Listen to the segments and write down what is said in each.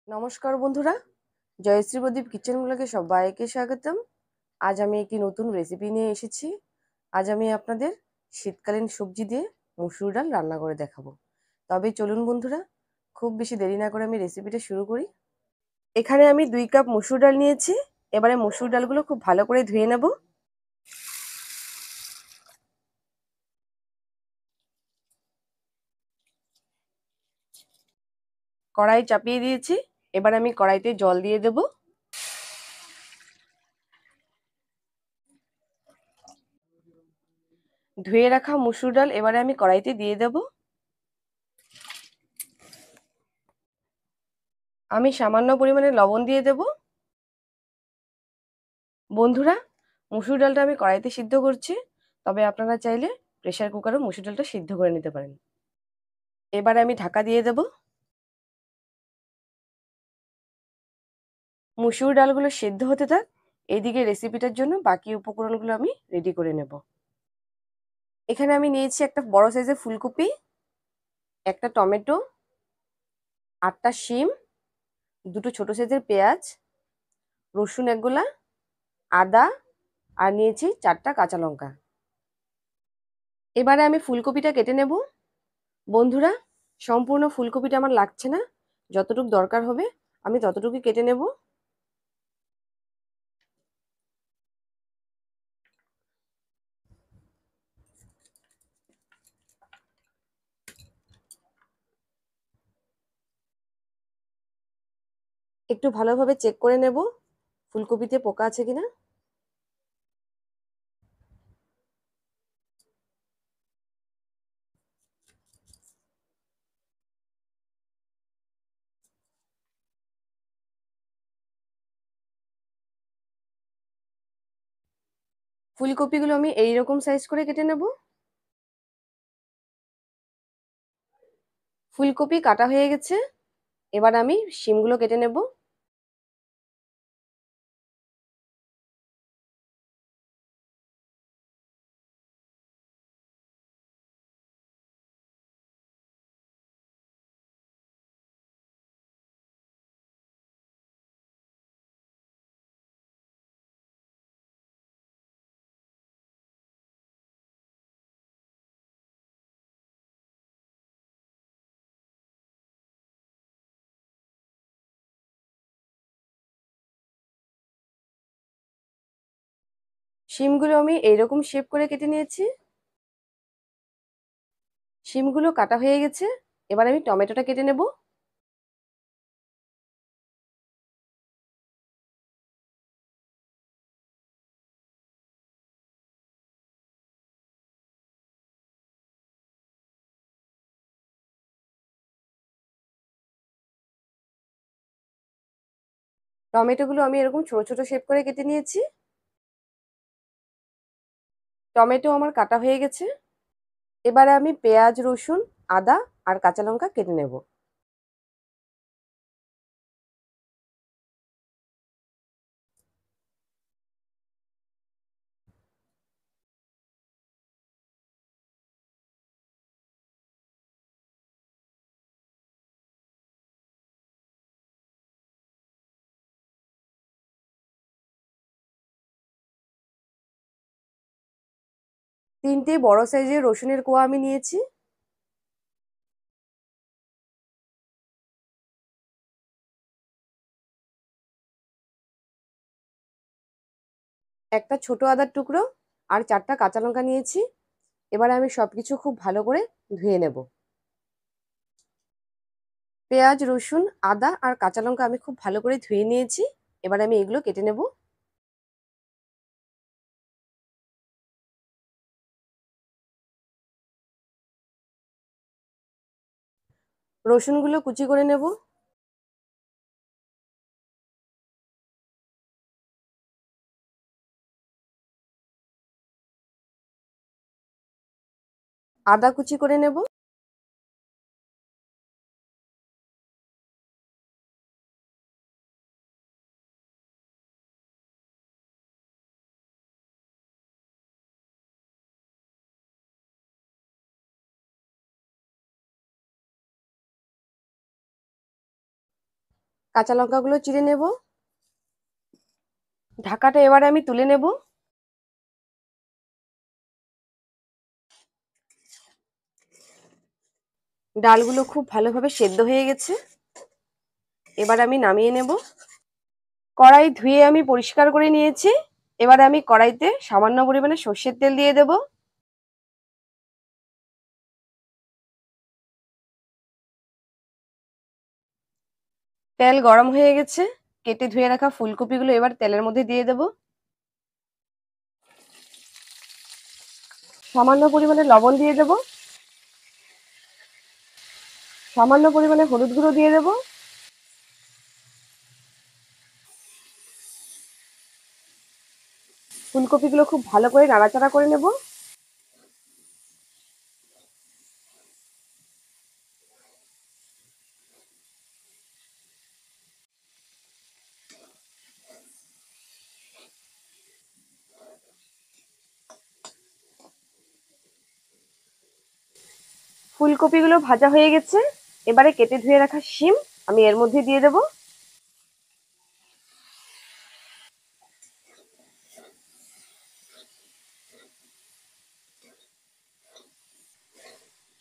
নমস্কার বন্ধুরা, জয়শ্রী প্রদীপ কিচেন ব্লগে সবাইকে স্বাগতম। আজ আমি একটি নতুন রেসিপি নিয়ে এসেছি। আজ আমি আপনাদের শীতকালীন সবজি দিয়ে মসুর ডাল রান্না করে দেখাবো। তবে চলুন বন্ধুরা, খুব বেশি দেরি না করে আমি রেসিপিটা শুরু করি। এখানে আমি 2 কাপ মসুর ডাল নিয়েছি। এবারে মসুর ডালগুলো খুব ভালো করে ধুয়ে নেব। কড়াই চাপিয়ে দিয়েছি। এবার আমি কড়াইতে জল দিয়ে দেব। ধুয়ে রাখা মসুর ডাল এবারে আমি কড়াইতে দিয়ে দেব। আমি সামান্য পরিমাণে লবণ দিয়ে দেব। বন্ধুরা, মসুর ডালটা আমি কড়াইতে সিদ্ধ করছি, তবে আপনারা চাইলে প্রেসার কুকারও মসুর ডালটা সিদ্ধ করে নিতে পারেন। এবারে আমি ঢাকা দিয়ে দেব। মসুর ডালগুলো সিদ্ধ হতে থাক, এইদিকে রেসিপিটার জন্য বাকি উপকরণগুলো আমি রেডি করে নেব। এখানে আমি নিয়েছি একটা বড় সাইজের ফুলকপি, একটা টমেটো, 8টা শিম, 2টো ছোট সাইজের পেঁয়াজ, রসুন একগোলা, আদা, আর নিয়েছি 4টা কাঁচা লঙ্কা। এবারে আমি ফুলকপিটা কেটে নেব। বন্ধুরা, সম্পূর্ণ ফুলকপিটা আমার লাগছে না, যতটুকু দরকার হবে আমি ততটুকুই কেটে নেব। একটু ভালোভাবে চেক করে নেব ফুলকপিতে পোকা আছে কিনা। ফুলকপিগুলো আমি এইরকম সাইজ করে কেটে নেব। ফুলকপি কাটা হয়ে গেছে। এবার আমি শিমগুলো কেটে নেব। শিমগুলো আমি এইরকম শেপ করে কেটে নিয়েছি। শিমগুলো কাটা হয়ে গেছে। এবার আমি টমেটোটা কেটে নেব। টমেটোগুলো আমি এরকম ছোট ছোট শেপ করে কেটে নিয়েছি। টমেটো আমার কাটা হয়ে গেছে। এবারে আমি পেঁয়াজ, রসুন, আদা আর কাঁচা লঙ্কা কেটে নেব। তিনটে বড় সাইজের রসুনের কোয়া আমি নিয়েছি। একটা ছোট আদার টুকরো আর 4টা কাঁচা লঙ্কা নিয়েছি। এবারে আমি সবকিছু খুব ভালো করে ধুয়ে নেব। পেঁয়াজ, রসুন, আদা আর কাঁচা লঙ্কা আমি খুব ভালো করে ধুয়ে নিয়েছি। এবার আমি এগুলো কেটে নেব। রসুনগুলো কুচি করে নেব। আদা কুচি করে নেব। কাঁচা লঙ্কাগুলো চিড়ে নেব। ঢাকাটা এবারে আমি তুলে নেব। ডালগুলো খুব ভালোভাবে সেদ্ধ হয়ে গেছে, এবার আমি নামিয়ে নেব। কড়াই ধুয়ে আমি পরিষ্কার করে নিয়েছি। এবারে আমি কড়াইতে সামান্য পরিমাণে সর্ষের তেল দিয়ে দেব। তেল গরম হয়ে গেছে, কেটে ধুয়ে রাখা ফুলকপিগুলো এবার তেলের মধ্যে দিয়ে দেব। সামান্য পরিমাণে লবণ দিয়ে দেব, সামান্য পরিমাণে হলুদ গুঁড়ো দিয়ে দেব। ফুলকপিগুলো খুব ভালো করে নাড়াচাড়া করে নেব। ফুলকপিগুলো ভাজা হয়ে গেছে, এবারে কেটে ধুয়ে রাখা শিম আমি এর মধ্যে দিয়ে দেব।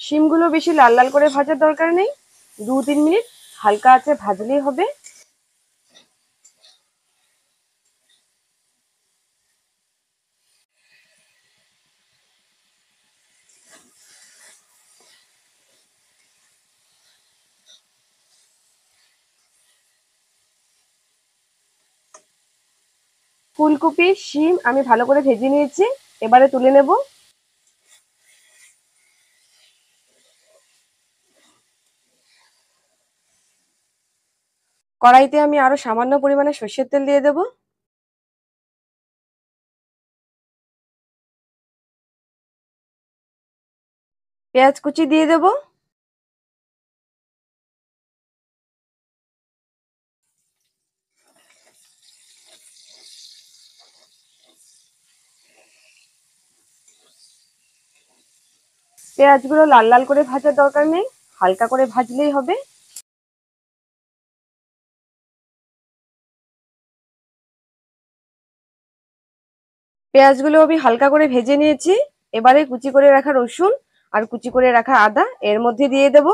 শিমগুলো বেশি লাল লাল করে ভাজার দরকার নেই, 2-3 মিনিট হালকা আঁচে ভাজলেই হবে। ফুলকপি শিম আমি ভালো করে ভেজে নিয়েছি, এবারে তুলে নেব। কড়াইতে আমি আরো সামান্য পরিমাণে সর্ষের তেল দিয়ে দেব। পেঁয়াজ কুচি দিয়ে দেব। পেঁয়াজগুলো লাল লাল করে ভাজার দরকার নেই, হালকা করে ভাজলেই হবে। পেঁয়াজগুলো আমি হালকা করে ভেজে নিয়েছি, এবারে কুচি করে রাখা রসুন আর কুচি করে রাখা আদা এর মধ্যে দিয়ে দেব।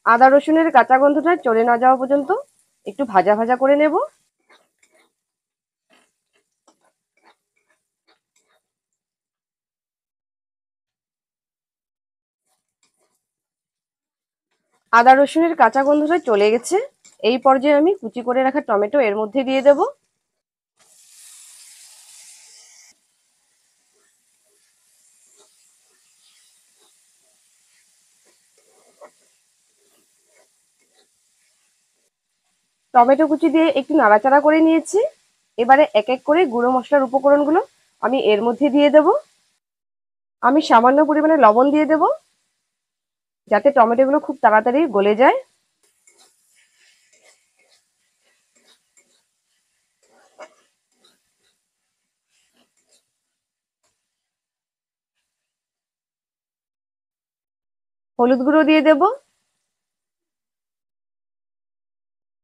আদা রসুনের কাঁচা গন্ধটা চলে না যাওয়া পর্যন্ত একটু ভাজা ভাজা করে নেব। আদা রসুনের কাঁচা গন্ধটা চলে গেছে, এই পর্যায়ে আমি কুচি করে রাখা টমেটো এর মধ্যে দিয়ে দেব। টমেটো কুচি দিয়ে একটু নাড়াচাড়া করে নিয়েছি, এবারে এক এক করে গুঁড়ো মশলার উপকরণগুলো আমি এর মধ্যে দিয়ে দেব। আমি সামান্য পরিমাণে লবণ দিয়ে দেব, যাতে টমেটোগুলো খুব তাড়াতাড়ি গলে যায়। হলুদ গুঁড়ো দিয়ে দেব,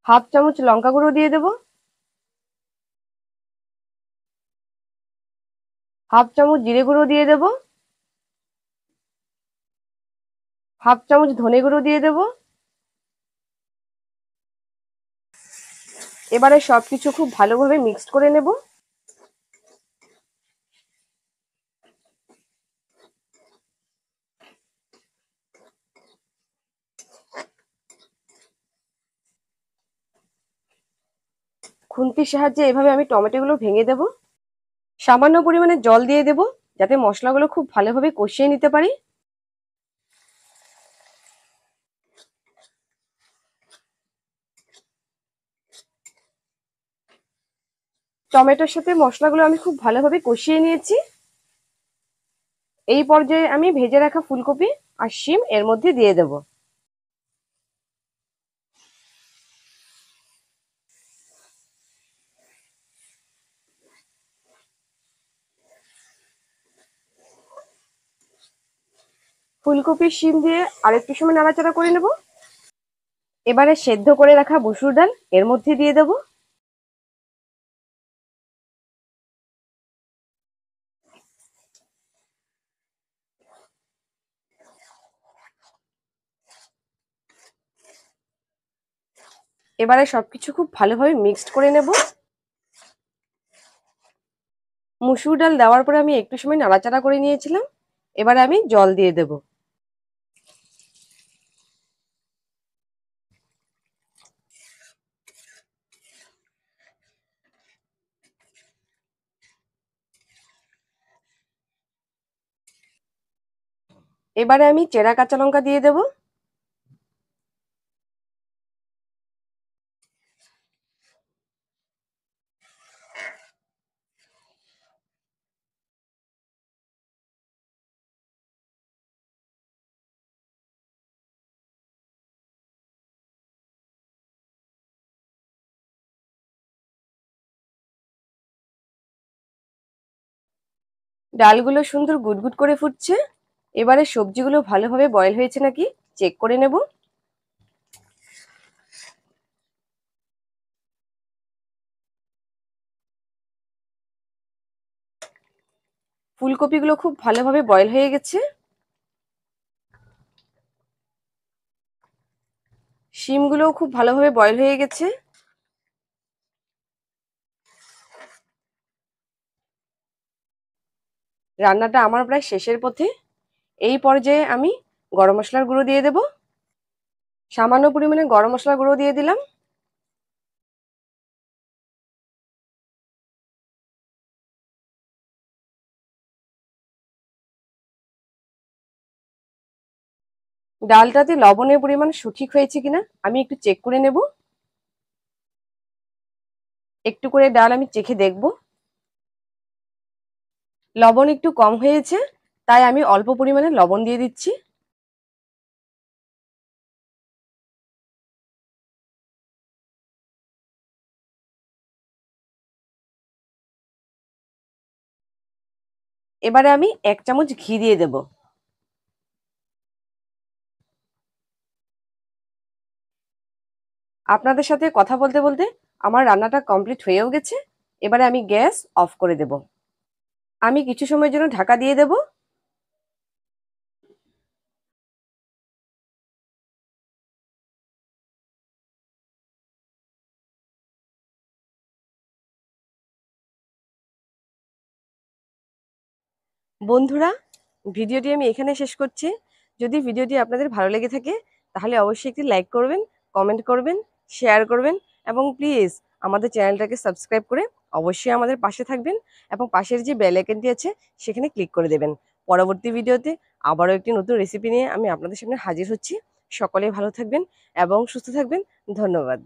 হাফ চামচ লঙ্কা গুঁড়ো দিয়ে দেব, হাফ চামচ জিরে গুঁড়ো দিয়ে দেব, হাফ চামচ ধনে গুঁড়ো দিয়ে দেব। এবারে সবকিছু খুব ভালোভাবে মিক্সড করে নেব। খুন্তির সাহায্যে এভাবে আমি টমেটোগুলো ভেঙে দেব। সামান্য পরিমাণে জল দিয়ে দেব, যাতে মশলাগুলো খুব ভালোভাবে কষিয়ে নিতে পারি। টমেটোর সাথে মশলাগুলো আমি খুব ভালোভাবে কষিয়ে নিয়েছি। এই পর্যায়ে আমি ভেজে রাখা ফুলকপি আর শিম এর মধ্যে দিয়ে দেব। ফুলকপির শিম দিয়ে আরেকটু সময় নাড়াচাড়া করে নেব। এবারে সেদ্ধ করে রাখা মসুর ডাল এর মধ্যে দিয়ে দেব। এবারে সবকিছু খুব ভালোভাবে মিক্সড করে নেব। মসুর ডাল দেওয়ার পরে আমি একটু সময় নাড়াচাড়া করে নিয়েছিলাম। এবারে আমি জল দিয়ে দেব। এবারে আমি চেরা কাঁচা লঙ্কা দিয়ে দেব। ডালগুলো সুন্দর গুটগুট করে ফুটছে। এবারে সবজিগুলো ভালোভাবে বয়েল হয়েছে নাকি চেক করে নেব। ফুলকপিগুলো খুব ভালোভাবে বয়েল হয়ে গেছে। শিমগুলোও খুব ভালোভাবে বয়েল হয়ে গেছে। রান্নাটা আমার প্রায় শেষের পথে। এই পর্যায়ে আমি গরম মশলার গুঁড়ো দিয়ে দেব। সামান্য পরিমাণে গরম মশলার গুঁড়ো দিয়ে দিলাম। ডালটাতে লবণের পরিমাণ সঠিক হয়েছে কিনা আমি একটু চেক করে নেব। একটু করে ডাল আমি চেখে দেখব। লবণ একটু কম হয়েছে, তাই আমি অল্প পরিমাণে লবণ দিয়ে দিচ্ছি। এবারে আমি 1 চামচ ঘি দিয়ে দেব। আপনাদের সাথে কথা বলতে বলতে আমার রান্নাটা কমপ্লিট হয়েও গেছে। এবারে আমি গ্যাস অফ করে দেব। আমি কিছু সময়ের জন্য ঢাকা দিয়ে দেব। বন্ধুরা, ভিডিওটি আমি এখানে শেষ করছি। যদি ভিডিওটি আপনাদের ভালো লেগে থাকে তাহলে অবশ্যই একটি লাইক করবেন, কমেন্ট করবেন, শেয়ার করবেন এবং প্লিজ আমাদের চ্যানেলটাকে সাবস্ক্রাইব করে অবশ্যই আমাদের পাশে থাকবেন এবং পাশের যে বেল আইকনটি আছে সেখানে ক্লিক করে দেবেন। পরবর্তী ভিডিওতে আবারও একটি নতুন রেসিপি নিয়ে আমি আপনাদের সামনে হাজির হচ্ছি। সকলেই ভালো থাকবেন এবং সুস্থ থাকবেন। ধন্যবাদ।